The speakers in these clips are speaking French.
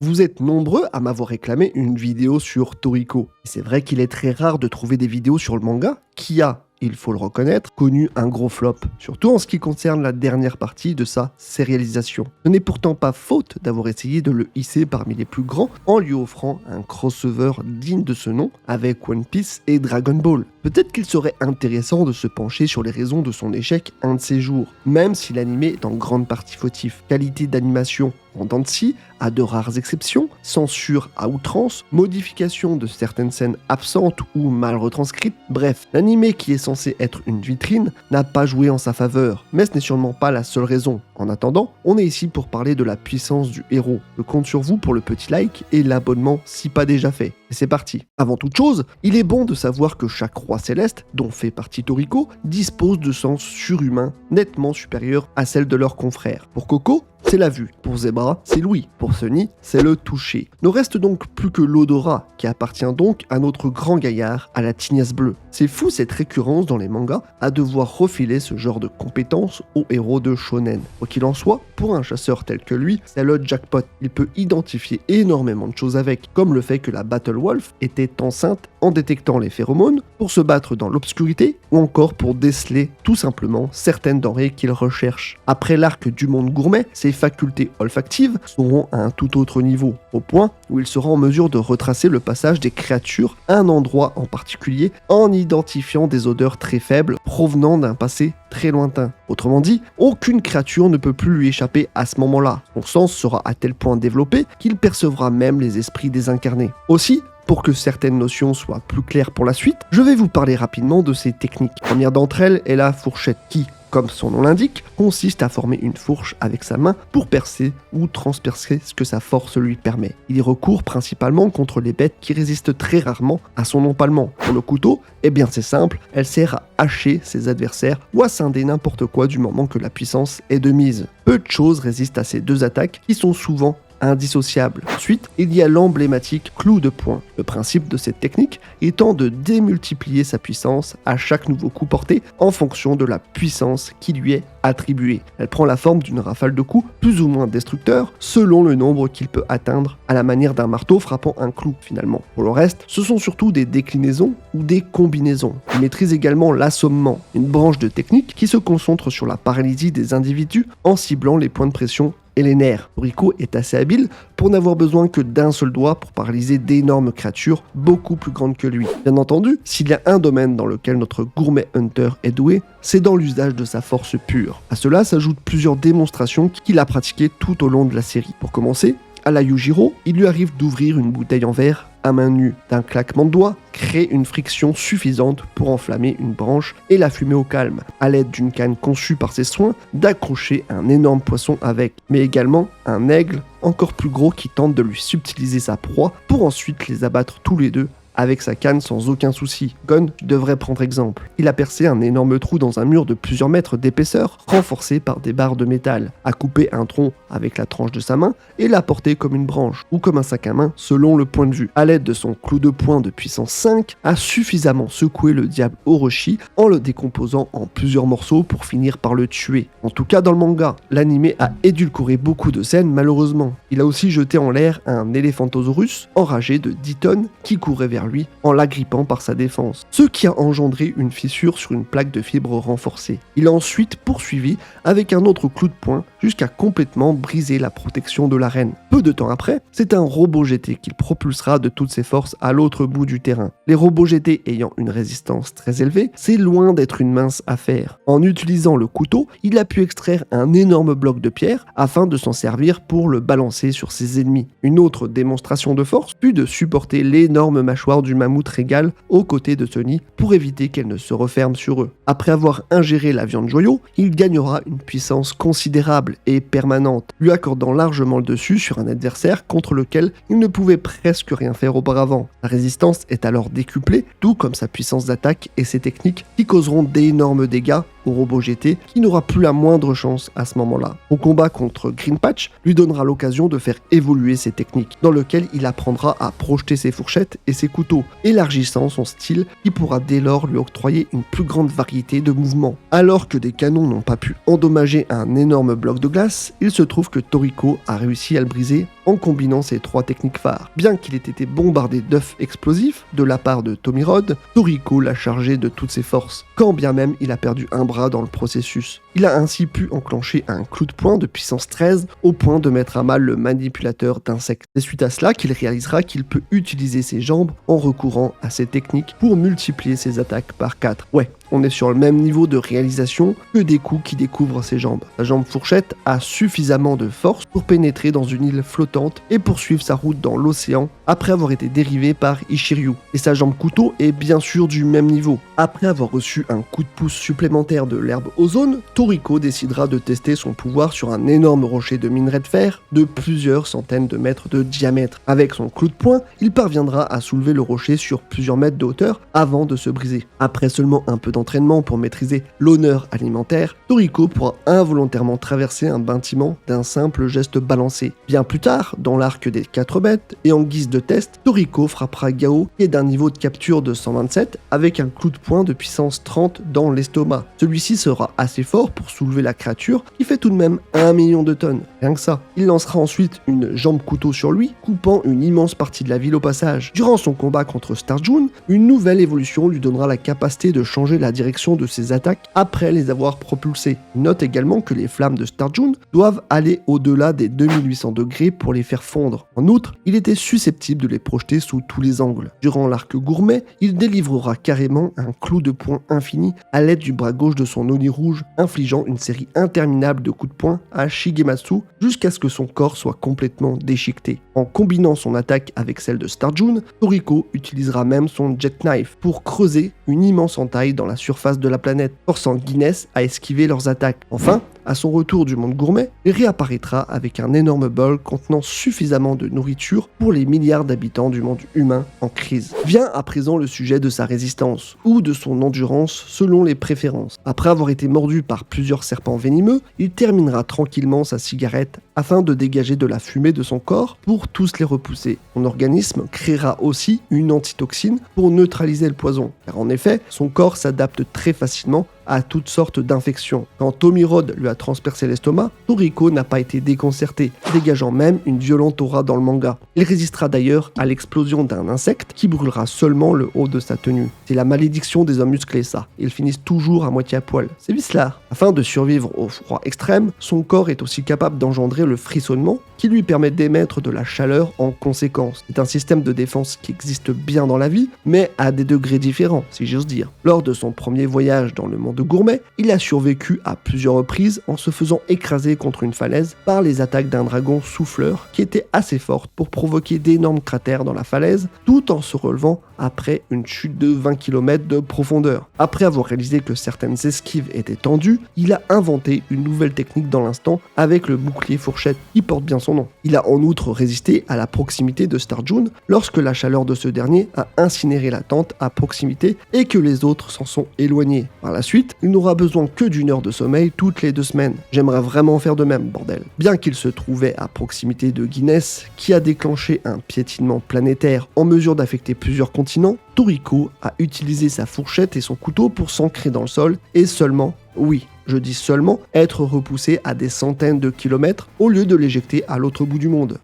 Vous êtes nombreux à m'avoir réclamé une vidéo sur Toriko. Et c'est vrai qu'il est très rare de trouver des vidéos sur le manga qui a, il faut le reconnaître, connu un gros flop, surtout en ce qui concerne la dernière partie de sa sérialisation. Ce n'est pourtant pas faute d'avoir essayé de le hisser parmi les plus grands en lui offrant un crossover digne de ce nom avec One Piece et Dragon Ball. Peut-être qu'il serait intéressant de se pencher sur les raisons de son échec un de ces jours, même si l'anime est en grande partie fautif. Qualité d'animation en dents de scie, à de rares exceptions, censure à outrance, modification de certaines scènes absentes ou mal retranscrites, bref, l'anime qui est censé être une vitrine n'a pas joué en sa faveur, mais ce n'est sûrement pas la seule raison. En attendant, on est ici pour parler de la puissance du héros. Je compte sur vous pour le petit like et l'abonnement si pas déjà fait. Et c'est parti. Avant toute chose, il est bon de savoir que chaque roi céleste, dont fait partie Toriko, dispose de sens surhumains nettement supérieurs à celles de leurs confrères. Pour Coco, c'est la vue. Pour Zebra, c'est l'ouïe. Pour Sunny, c'est le toucher. Ne reste donc plus que l'odorat, qui appartient donc à notre grand gaillard, à la tignasse bleue. C'est fou cette récurrence dans les mangas à devoir refiler ce genre de compétences aux héros de shonen. Quoi qu'il en soit, pour un chasseur tel que lui, c'est le jackpot. Il peut identifier énormément de choses avec, comme le fait que la Battle Wolf était enceinte en détectant les phéromones, pour se battre dans l'obscurité, ou encore pour déceler tout simplement certaines denrées qu'il recherche. Après l'arc du monde gourmet, ses facultés olfactives seront à un tout autre niveau, au point où il sera en mesure de retracer le passage des créatures à un endroit en particulier en identifiant des odeurs très faibles provenant d'un passé très lointain. Autrement dit, aucune créature ne peut plus lui échapper à ce moment-là. Son sens sera à tel point développé qu'il percevra même les esprits désincarnés. Aussi, pour que certaines notions soient plus claires pour la suite, je vais vous parler rapidement de ces techniques. La première d'entre elles est la fourchette qui, comme son nom l'indique, consiste à former une fourche avec sa main pour percer ou transpercer ce que sa force lui permet. Il y recourt principalement contre les bêtes qui résistent très rarement à son empalement. Pour le couteau, eh bien c'est simple, elle sert à hacher ses adversaires ou à scinder n'importe quoi du moment que la puissance est de mise. Peu de choses résistent à ces deux attaques qui sont souvent indissociable. Ensuite, il y a l'emblématique clou de poing. Le principe de cette technique étant de démultiplier sa puissance à chaque nouveau coup porté en fonction de la puissance qui lui est attribuée. Elle prend la forme d'une rafale de coups plus ou moins destructeurs selon le nombre qu'il peut atteindre, à la manière d'un marteau frappant un clou finalement. Pour le reste, ce sont surtout des déclinaisons ou des combinaisons. Il maîtrise également l'assommement, une branche de technique qui se concentre sur la paralysie des individus en ciblant les points de pression et les nerfs. Toriko est assez habile pour n'avoir besoin que d'un seul doigt pour paralyser d'énormes créatures beaucoup plus grandes que lui. Bien entendu, s'il y a un domaine dans lequel notre gourmet hunter est doué, c'est dans l'usage de sa force pure. À cela s'ajoutent plusieurs démonstrations qu'il a pratiquées tout au long de la série. Pour commencer, à la Yujiro, il lui arrive d'ouvrir une bouteille en verre à main nue. D'un claquement de doigts, créer une friction suffisante pour enflammer une branche et la fumer au calme, à l'aide d'une canne conçue par ses soins, d'accrocher un énorme poisson avec, mais également un aigle encore plus gros qui tente de lui subtiliser sa proie pour ensuite les abattre tous les deux avec sa canne sans aucun souci. Gon devrait prendre exemple. Il a percé un énorme trou dans un mur de plusieurs mètres d'épaisseur, renforcé par des barres de métal, a coupé un tronc avec la tranche de sa main et l'a porté comme une branche, ou comme un sac à main selon le point de vue. À l'aide de son clou de poing de puissance 5, a suffisamment secoué le diable Orochi en le décomposant en plusieurs morceaux pour finir par le tuer. En tout cas dans le manga, l'anime a édulcoré beaucoup de scènes malheureusement. Il a aussi jeté en l'air un éléphantosaurus enragé de 10 tonnes qui courait vers lui en l'agrippant par sa défense, ce qui a engendré une fissure sur une plaque de fibre renforcée. Il a ensuite poursuivi avec un autre clou de poing jusqu'à complètement briser la protection de l'arène. Peu de temps après, c'est un robot GT qu'il propulsera de toutes ses forces à l'autre bout du terrain. Les robots GT ayant une résistance très élevée, c'est loin d'être une mince affaire. En utilisant le couteau, il a pu extraire un énorme bloc de pierre afin de s'en servir pour le balancer sur ses ennemis. Une autre démonstration de force fut de supporter l'énorme mâchoire du mammouth régal aux côtés de Sunny pour éviter qu'elle ne se referme sur eux. Après avoir ingéré la viande joyau, il gagnera une puissance considérable et permanente, lui accordant largement le dessus sur un adversaire contre lequel il ne pouvait presque rien faire auparavant. La résistance est alors décuplée, tout comme sa puissance d'attaque et ses techniques qui causeront d'énormes dégâts au robot GT qui n'aura plus la moindre chance à ce moment-là. Son combat contre Green Patch lui donnera l'occasion de faire évoluer ses techniques, dans lequel il apprendra à projeter ses fourchettes et ses couteaux, élargissant son style qui pourra dès lors lui octroyer une plus grande variété de mouvements. Alors que des canons n'ont pas pu endommager un énorme bloc de glace, il se trouve que Toriko a réussi à le briser en combinant ces 3 techniques phares. Bien qu'il ait été bombardé d'œufs explosifs de la part de Tommy Rod, Toriko l'a chargé de toutes ses forces, quand bien même il a perdu un bras dans le processus. Il a ainsi pu enclencher un clou de poing de puissance 13 au point de mettre à mal le manipulateur d'insectes. C'est suite à cela qu'il réalisera qu'il peut utiliser ses jambes en recourant à ces techniques pour multiplier ses attaques par 4. Ouais, on est sur le même niveau de réalisation que des coups qui découvrent ses jambes. Sa jambe fourchette a suffisamment de force pour pénétrer dans une île flottante et poursuivre sa route dans l'océan après avoir été dérivé par Ishiryu. Et sa jambe couteau est bien sûr du même niveau. Après avoir reçu un coup de pouce supplémentaire de l'herbe ozone, Toriko décidera de tester son pouvoir sur un énorme rocher de minerai de fer de plusieurs centaines de mètres de diamètre. Avec son clou de poing, il parviendra à soulever le rocher sur plusieurs mètres de hauteur avant de se briser. Après seulement un peu d'entraînement pour maîtriser l'honneur alimentaire, Toriko pourra involontairement traverser un bâtiment d'un simple geste balancé. Bien plus tard, dans l'arc des 4 bêtes, et en guise de test, Toriko frappera Gao qui est d'un niveau de capture de 127 avec un clou de poing de puissance 30 dans l'estomac. Celui-ci sera assez fort pour soulever la créature qui fait tout de même 1 million de tonnes. Rien que ça. Il lancera ensuite une jambe couteau sur lui, coupant une immense partie de la ville au passage. Durant son combat contre Star-Jun, une nouvelle évolution lui donnera la capacité de changer la direction de ses attaques après les avoir propulsées. Il note également que les flammes de Star-Jun doivent aller au-delà des 2800 degrés pour les faire fondre. En outre, il était susceptible de les projeter sous tous les angles. Durant l'arc gourmet, il délivrera carrément un clou de poing infini à l'aide du bras gauche de son Oni rouge, infligeant une série interminable de coups de poing à Shigematsu jusqu'à ce que son corps soit complètement déchiqueté. En combinant son attaque avec celle de Star-Jun, Toriko utilisera même son Jet Knife pour creuser une immense entaille dans la surface de la planète, forçant Guinness à esquiver leurs attaques. Enfin, à son retour du monde gourmet, il réapparaîtra avec un énorme bol contenant suffisamment de nourriture pour les milliards d'habitants du monde humain en crise. Vient à présent le sujet de sa résistance, ou de son endurance selon les préférences. Après avoir été mordu par plusieurs serpents venimeux, il terminera tranquillement sa cigarette afin de dégager de la fumée de son corps pour tous les repousser. Son organisme créera aussi une antitoxine pour neutraliser le poison, car en effet, son corps s'adapte très facilement à toutes sortes d'infections. Quand Tommy Rod lui a transpercé l'estomac, Toriko n'a pas été déconcerté, dégageant même une violente aura dans le manga. Il résistera d'ailleurs à l'explosion d'un insecte qui brûlera seulement le haut de sa tenue. C'est la malédiction des hommes musclés ça, ils finissent toujours à moitié à poil. C'est vicelard. Afin de survivre au froid extrême, son corps est aussi capable d'engendrer le frissonnement qui lui permet d'émettre de la chaleur en conséquence. C'est un système de défense qui existe bien dans la vie, mais à des degrés différents, si j'ose dire. Lors de son premier voyage dans le monde gourmet, il a survécu à plusieurs reprises en se faisant écraser contre une falaise par les attaques d'un dragon souffleur qui était assez forte pour provoquer d'énormes cratères dans la falaise, tout en se relevant après une chute de 20 km de profondeur. Après avoir réalisé que certaines esquives étaient tendues, il a inventé une nouvelle technique dans l'instant avec le bouclier fourchette qui porte bien son nom. Il a en outre résisté à la proximité de Star-Jun lorsque la chaleur de ce dernier a incinéré la tente à proximité et que les autres s'en sont éloignés. Par la suite, il n'aura besoin que d'1 heure de sommeil toutes les 2 semaines. J'aimerais vraiment faire de même, bordel. Bien qu'il se trouvait à proximité de Guinness, qui a déclenché un piétinement planétaire en mesure d'affecter plusieurs continents, Toriko a utilisé sa fourchette et son couteau pour s'ancrer dans le sol et seulement, oui, je dis seulement, être repoussé à des centaines de kilomètres au lieu de l'éjecter à l'autre bout du monde.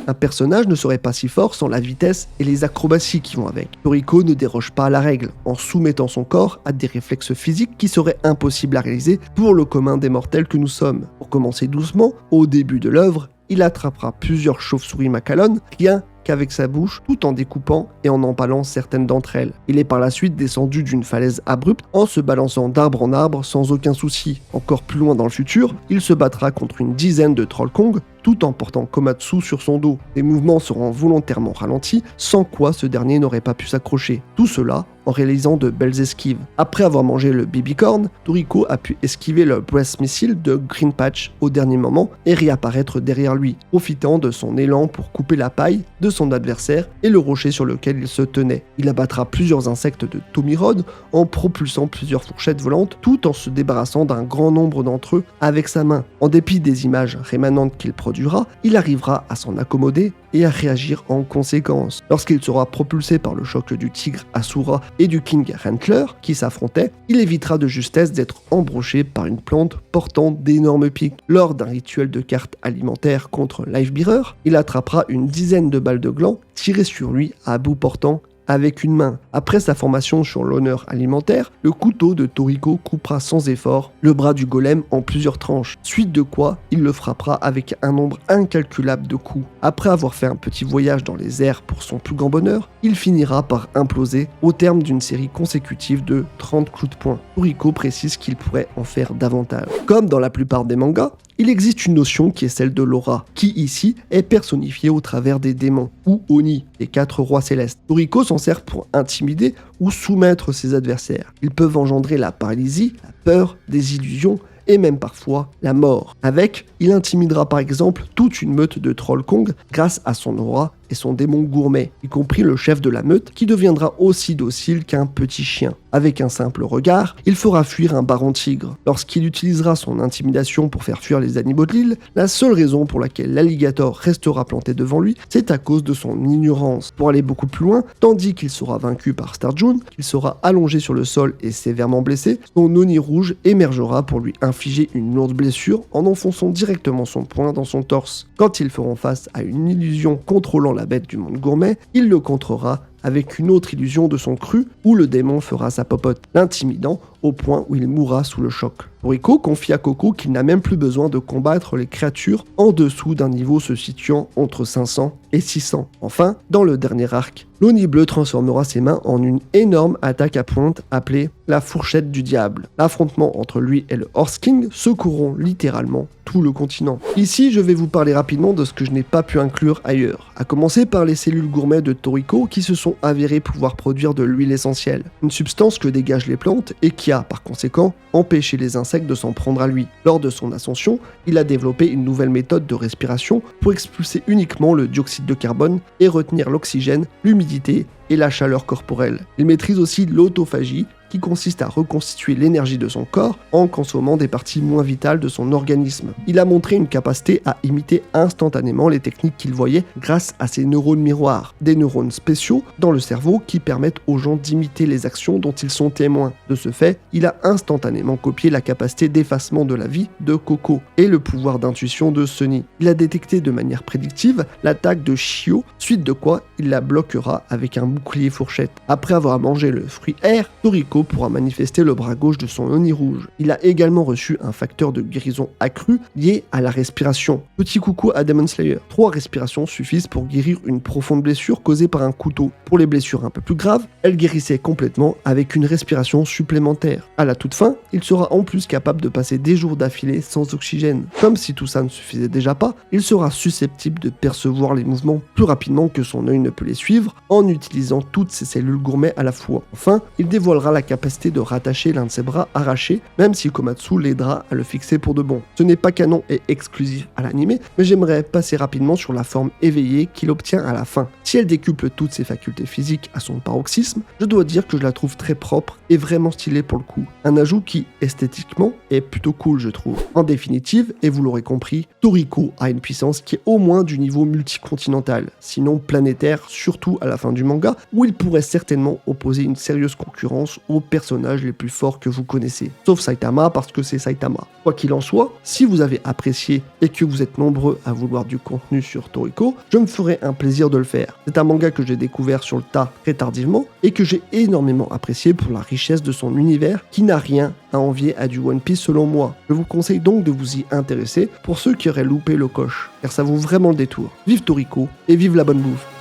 Un personnage ne serait pas si fort sans la vitesse et les acrobaties qui vont avec. Toriko ne déroge pas à la règle, en soumettant son corps à des réflexes physiques qui seraient impossibles à réaliser pour le commun des mortels que nous sommes. Pour commencer doucement, au début de l'œuvre, il attrapera plusieurs chauves-souris macalonnes, rien qu'avec sa bouche, tout en découpant et en empalant certaines d'entre elles. Il est par la suite descendu d'une falaise abrupte en se balançant d'arbre en arbre sans aucun souci. Encore plus loin dans le futur, il se battra contre une dizaine de Trollkong, tout en portant Komatsu sur son dos. Les mouvements seront volontairement ralentis, sans quoi ce dernier n'aurait pas pu s'accrocher. Tout cela en réalisant de belles esquives. Après avoir mangé le Babycorn, Toriko a pu esquiver le Breath Missile de Green Patch au dernier moment et réapparaître derrière lui, profitant de son élan pour couper la paille de son adversaire et le rocher sur lequel il se tenait. Il abattra plusieurs insectes de Tommy Rod en propulsant plusieurs fourchettes volantes tout en se débarrassant d'un grand nombre d'entre eux avec sa main. En dépit des images rémanentes qu'il produit, produira, il arrivera à s'en accommoder et à réagir en conséquence. Lorsqu'il sera propulsé par le choc du tigre Asura et du King Rentler qui s'affrontaient, il évitera de justesse d'être embroché par une plante portant d'énormes pics. Lors d'un rituel de cartes alimentaires contre Lifebearer, il attrapera une dizaine de balles de gland tirées sur lui à bout portant avec une main. Après sa formation sur l'honneur alimentaire, le couteau de Toriko coupera sans effort le bras du golem en plusieurs tranches, suite de quoi il le frappera avec un nombre incalculable de coups. Après avoir fait un petit voyage dans les airs pour son plus grand bonheur, il finira par imploser au terme d'une série consécutive de 30 coups de poing. Toriko précise qu'il pourrait en faire davantage. Comme dans la plupart des mangas, il existe une notion qui est celle de l'aura, qui ici est personnifiée au travers des démons, ou Oni, les 4 rois célestes. Toriko s'en sert pour intimider ou soumettre ses adversaires. Ils peuvent engendrer la paralysie, la peur, des illusions, et même parfois la mort. Avec, il intimidera par exemple toute une meute de Troll Kong grâce à son aura et son démon gourmet, y compris le chef de la meute qui deviendra aussi docile qu'un petit chien. Avec un simple regard, il fera fuir un baron tigre. Lorsqu'il utilisera son intimidation pour faire fuir les animaux de l'île, la seule raison pour laquelle l'alligator restera planté devant lui, c'est à cause de son ignorance. Pour aller beaucoup plus loin, tandis qu'il sera vaincu par Star-Jun, qu'il sera allongé sur le sol et sévèrement blessé, son Oni rouge émergera pour lui infliger une lourde blessure en enfonçant directement son poing dans son torse. Quand ils feront face à une illusion contrôlant la bête du monde gourmet, il le contrera avec une autre illusion de son cru où le démon fera sa popote, l'intimidant au point où il mourra sous le choc. Toriko confie à Coco qu'il n'a même plus besoin de combattre les créatures en dessous d'un niveau se situant entre 500 et 600. Enfin, dans le dernier arc, l'Oni bleu transformera ses mains en une énorme attaque à pointe appelée la fourchette du diable. L'affrontement entre lui et le Horse King secourront littéralement tout le continent. Ici, je vais vous parler rapidement de ce que je n'ai pas pu inclure ailleurs, à commencer par les cellules gourmets de Toriko qui se sont avérées pouvoir produire de l'huile essentielle, une substance que dégagent les plantes et qui a, par conséquent, empêché les insectes de s'en prendre à lui. Lors de son ascension, il a développé une nouvelle méthode de respiration pour expulser uniquement le dioxyde de carbone et retenir l'oxygène, l'humidité et la chaleur corporelle. Il maîtrise aussi l'autophagie, qui consiste à reconstituer l'énergie de son corps en consommant des parties moins vitales de son organisme. Il a montré une capacité à imiter instantanément les techniques qu'il voyait grâce à ses neurones miroirs, des neurones spéciaux dans le cerveau qui permettent aux gens d'imiter les actions dont ils sont témoins. De ce fait, il a instantanément copié la capacité d'effacement de la vie de Coco et le pouvoir d'intuition de Sunny. Il a détecté de manière prédictive l'attaque de Shio, suite de quoi il la bloquera avec un bouclier fourchette. Après avoir mangé le fruit air, Toriko pourra manifester le bras gauche de son Oni rouge. Il a également reçu un facteur de guérison accru lié à la respiration. Petit coucou à Demon Slayer. 3 respirations suffisent pour guérir une profonde blessure causée par un couteau. Pour les blessures un peu plus graves, elle guérissait complètement avec une respiration supplémentaire. À la toute fin, il sera en plus capable de passer des jours d'affilée sans oxygène. Comme si tout ça ne suffisait déjà pas, il sera susceptible de percevoir les mouvements plus rapidement que son œil ne peut les suivre en utilisant toutes ses cellules gourmets à la fois. Enfin, il dévoilera la capacité de rattacher l'un de ses bras arrachés, même si Komatsu l'aidera à le fixer pour de bon. Ce n'est pas canon et exclusif à l'anime, mais j'aimerais passer rapidement sur la forme éveillée qu'il obtient à la fin. Si elle décuple toutes ses facultés physiques à son paroxysme, je dois dire que je la trouve très propre et vraiment stylée pour le coup. Un ajout qui, esthétiquement, est plutôt cool je trouve. En définitive, et vous l'aurez compris, Toriko a une puissance qui est au moins du niveau multicontinental, sinon planétaire, surtout à la fin du manga, où il pourrait certainement opposer une sérieuse concurrence aux personnages les plus forts que vous connaissez. Sauf Saitama parce que c'est Saitama. Quoi qu'il en soit, si vous avez apprécié et que vous êtes nombreux à vouloir du contenu sur Toriko, je me ferai un plaisir de le faire. C'est un manga que j'ai découvert sur le tas très tardivement et que j'ai énormément apprécié pour la richesse de son univers qui n'a rien à envier à du One Piece selon moi. Je vous conseille donc de vous y intéresser pour ceux qui auraient loupé le coche, car ça vaut vraiment le détour. Vive Toriko et vive la bonne bouffe!